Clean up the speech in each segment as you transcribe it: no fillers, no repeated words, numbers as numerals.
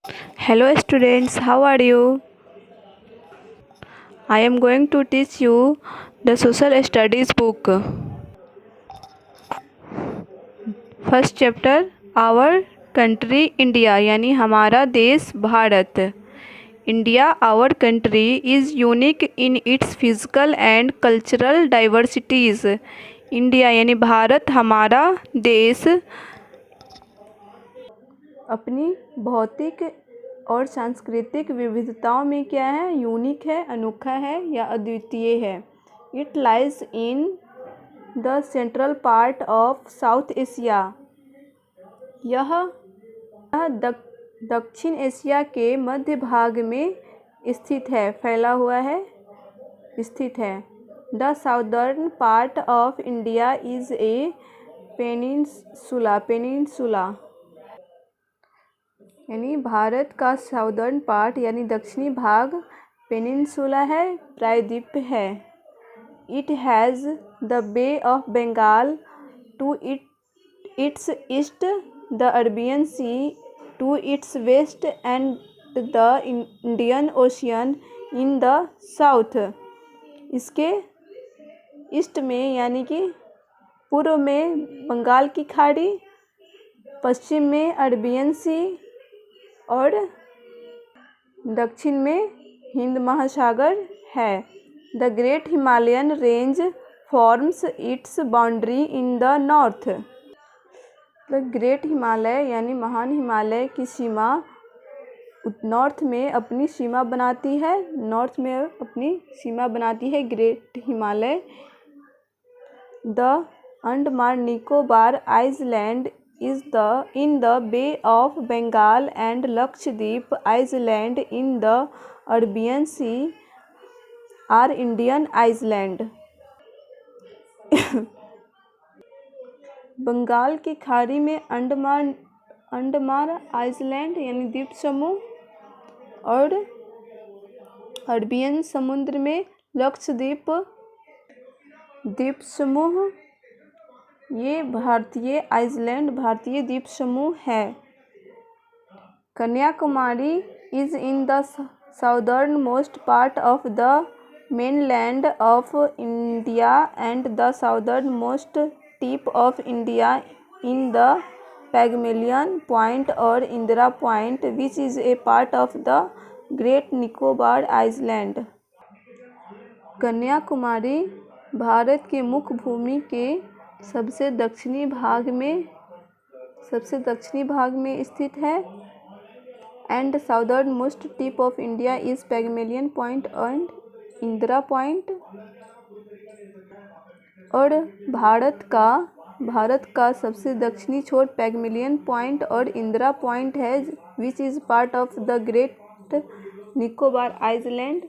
Hello students, how are you? I am going to teach you the social studies book. First chapter, our country India यानी हमारा देश Bharat. India, our country, is unique in its physical and cultural diversities. India यानी भारत हमारा देश अपनी भौतिक और सांस्कृतिक विविधताओं में क्या है, यूनिक है, अनोखा है या अद्वितीय है. It lies in the central part of south Asia. यह दक्षिण एशिया के मध्य भाग में स्थित है, फैला हुआ है, स्थित है. The southern part of India is a peninsula यानी भारत का साउदर्न पार्ट यानी दक्षिणी भाग पेनिनसुला है, प्रायद्वीप है. It has the bay of Bengal to its east, the Arabian sea to its west and the Indian ocean in the south. इसके east में यानी कि पूर्व में बंगाल की खाड़ी, पश्चिम में अरबियन सी और दक्षिण में हिंद महासागर है. The great Himalayan range forms it's boundary in the north. The great Himalaya यानी महान हिमालय की सीमा नॉर्थ में अपनी सीमा बनाती है, नॉर्थ में अपनी सीमा बनाती है great Himalaya. The Andaman Nicobar island is in the Bay of Bengal and Lakshadweep Island in the Arabian Sea are Indian island. Bengal की खाड़ी में अंडमान आइलैंड यानी द्वीप समूह और अरबियन समुद्र में लक्षद्वीप द्वीप समूह, ये भारतीय आइलैंड भारतीय द्वीप समूह है. Kanyakumari is in the southern most part of the mainland of India and the southern most tip of India in the Pygmalion point और Indira point which is a part of the great Nicobar island. Kanyakumari Bharat के मुख्य भूमि के सबसे दक्षिणी भाग में स्थित है. And southern most tip of India is Pygmalion point and Indira point. और भारत का सबसे दक्षिणी छोर पैगमेलियन पॉइंट और इंदिरा पॉइंट है, which is part of the great Nicobar island,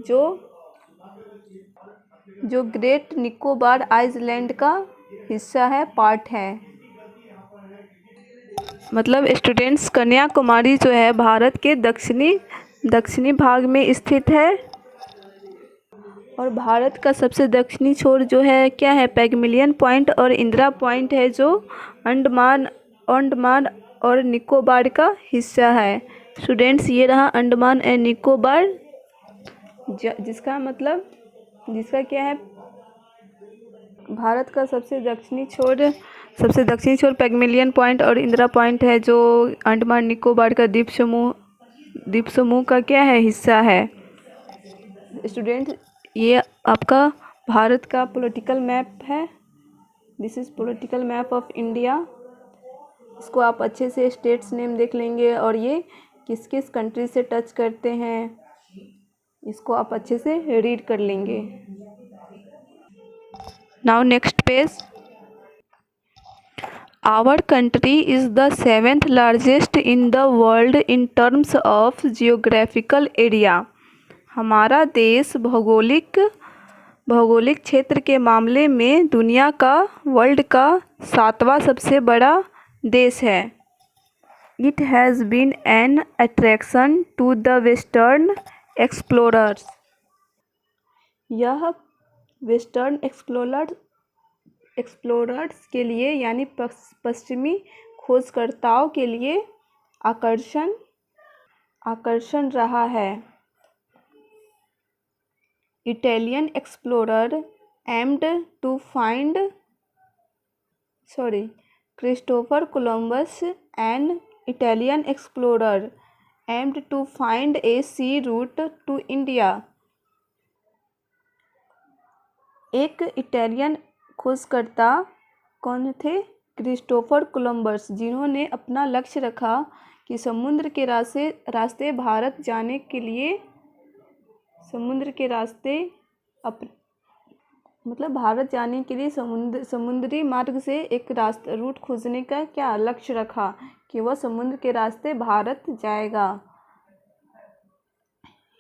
जो ग्रेट निकोबार आइलैंड का हिस्सा है, पार्ट है. मतलब स्टूडेंट्स, कन्याकुमारी जो है भारत के दक्षिणी भाग में स्थित है और भारत का सबसे दक्षिणी छोर जो है क्या है, पैगमेलियन पॉइंट और इंदिरा पॉइंट है, जो अंडमान और निकोबार का हिस्सा है. स्टूडेंट्स, ये रहा अंडमान एंड निकोबार, जिसका क्या है, भारत का सबसे दक्षिणी छोर पैगमेलियन पॉइंट और इंदिरा पॉइंट है, जो अंडमान निकोबार का द्वीप समूह का क्या है, हिस्सा है. स्टूडेंट, ये आपका भारत का पॉलिटिकल मैप है. This is political map of India. इसको आप अच्छे से स्टेट्स नेम देख लेंगे और ये किस किस कंट्री से टच करते हैं, इसको आप अच्छे से रीड कर लेंगे. Now next page. Our country is the 7th largest in the world in terms of geographical area. हमारा देश भौगोलिक क्षेत्र के मामले में दुनिया का वर्ल्ड का 7वां सबसे बड़ा देश है. It has been an attraction to the western explorers. यह वेस्टर्न एक्सप्लोरर्स के लिए यानी पश्चिमी खोजकर्ताओं के लिए आकर्षण आकर्षण रहा है। Italian explorer aimed to find Christopher Columbus an Italian explorer aimed to find a sea route to India. एक इटालियन खोजकर्ता कौन थे? क्रिस्टोफर कोलंबस, जिन्होंने अपना लक्ष्य रखा कि समुद्र के रास्ते भारत जाने के लिए भारत जाने के लिए समुद्री मार्ग से एक रूट खोजने का क्या लक्ष्य रखा कि वह समुद्र के रास्ते भारत जाएगा।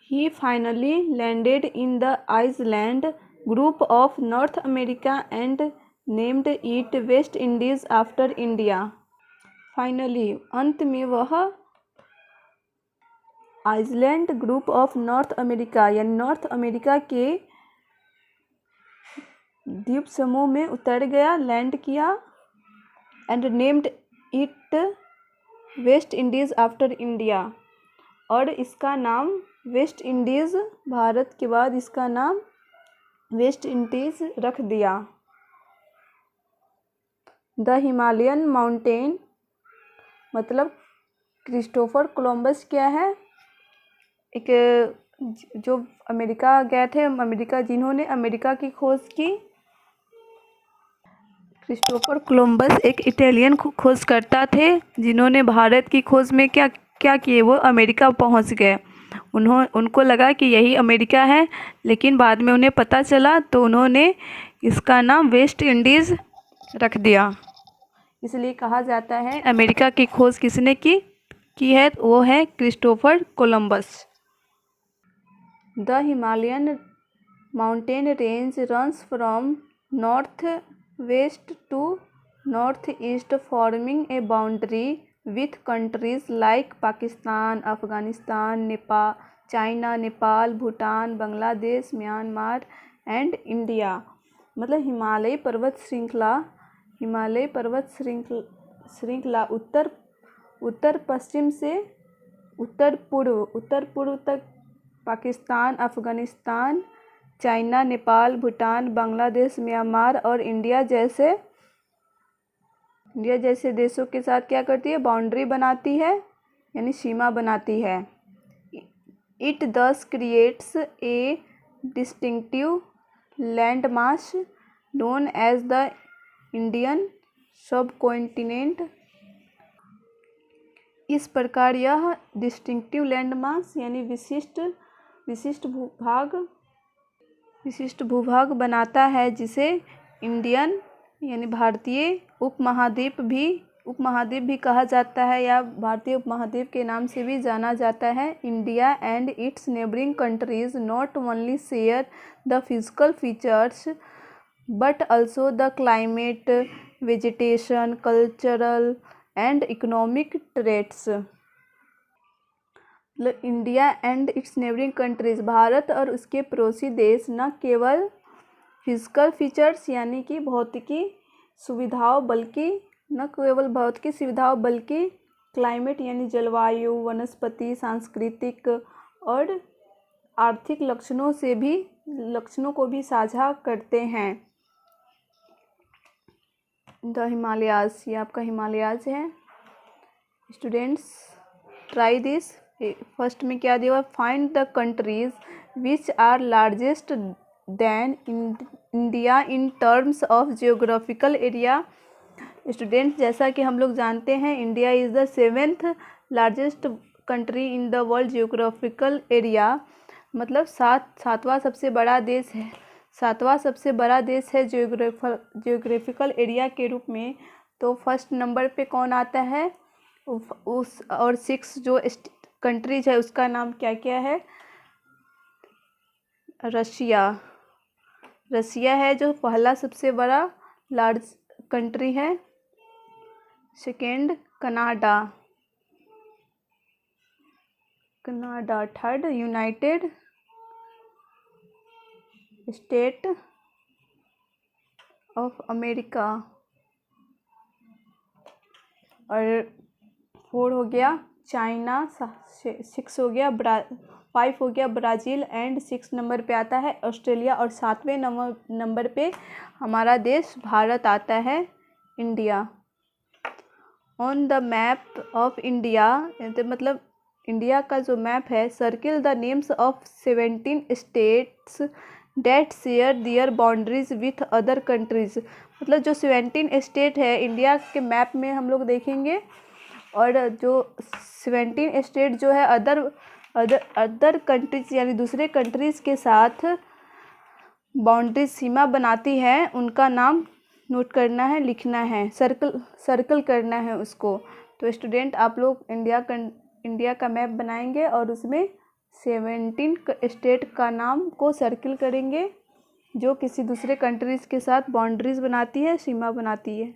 He finally landed in the island group of North America and named it West Indies after India. Finally, अंत में वह island group of North America यानी नॉर्थ अमेरिका के द्वीप समूह में उतर गया, लैंड किया, and named it West Indies after India, और इसका नाम वेस्ट इंडीज़, भारत के बाद इसका नाम वेस्ट इंडीज़ रख दिया। द हिमालयन माउंटेन, मतलब क्रिस्टोफर कोलंबस क्या है? एक जो अमेरिका गए थे, जिन्होंने अमेरिका की खोज की। क्रिस्टोफर कोलंबस एक इटालियन खोजकर्ता थे, जिन्होंने भारत की खोज में क्या किए, वो अमेरिका पहुंच गए। उनको लगा कि यही अमेरिका है, लेकिन बाद में उन्हें पता चला तो उन्होंने इसका नाम वेस्ट इंडीज़ रख दिया। इसलिए कहा जाता है अमेरिका की खोज किसने की है? वो है Christopher Columbus. The Himalayan mountain range runs from north west to north east, forming a boundary with countries like Pakistan, Afghanistan, China, Nepal, Bhutan, Bangladesh, Myanmar and India. मतलब हिमालय पर्वत श्रृंखला उत्तर पश्चिम से उत्तर पूर्व तक पाकिस्तान, अफगानिस्तान, चाइना, नेपाल, भूटान, बांग्लादेश, म्यांमार और इंडिया जैसे देशों के साथ क्या करती है? बाउंड्री बनाती है, यानी सीमा बनाती है। It thus creates a distinctive landmass known as the Indian subcontinent. इस प्रकार यह डिस्टिंक्टिव लैंडमास यानी विशिष्ट भूभाग बनाता है, जिसे इंडियन यानी भारतीय उपमहाद्वीप भी कहा जाता है, या भारतीय उपमहाद्वीप के नाम से भी जाना जाता है। India and it's neighbouring countries not only share the physical features but also the climate, vegetation, cultural and economic traits। India and it's neighbouring countries, Bharat और उसके पड़ोसी देश न केवल फिजिकल फीचर्स यानी कि भौतिकी सुविधाओं बल्कि क्लाइमेट यानी जलवायु, वनस्पति, सांस्कृतिक और आर्थिक लक्षणों को भी साझा करते हैं। द हिमालयाज, ये आपका हिमालयाज है। Students try this. फर्स्ट में क्या दिया? Find the countries which are largest than India in terms of geographical area. Students, जैसा कि हम लोग जानते हैं, India is the 7th largest country in the world geographical area, मतलब सातवां सबसे बड़ा देश है जियोग्राफिकल एरिया के रूप में। तो फर्स्ट नंबर पे कौन आता है? और 6 जो कंट्रीज है उसका नाम क्या है? रशिया है जो पहला सबसे बड़ा लार्ज कंट्री है। Second Canada, third United state of America, और 4 हो गया चाइना, 6 हो गया, 5 हो गया ब्राज़ील, एंड 6 नंबर पे आता है ऑस्ट्रेलिया, और 7वें नंबर पे हमारा देश भारत आता है, India. On the map of India, मतलब इंडिया का जो मैप है, circle the names of 17 states that share their boundaries with other countries. मतलब जो 17 स्टेट है इंडिया के मैप में हम लोग देखेंगे, और जो 17 स्टेट जो है अदर कंट्रीज यानी दूसरे कंट्रीज़ के साथ बाउंड्री सीमा बनाती है, उनका नाम नोट करना है, लिखना है, सर्कल करना है उसको। तो स्टूडेंट आप लोग इंडिया का मैप बनाएंगे और उसमें 17 स्टेट का नाम को सर्किल करेंगे जो किसी दूसरे कंट्रीज़ के साथ बाउंड्रीज़ बनाती है, सीमा बनाती है।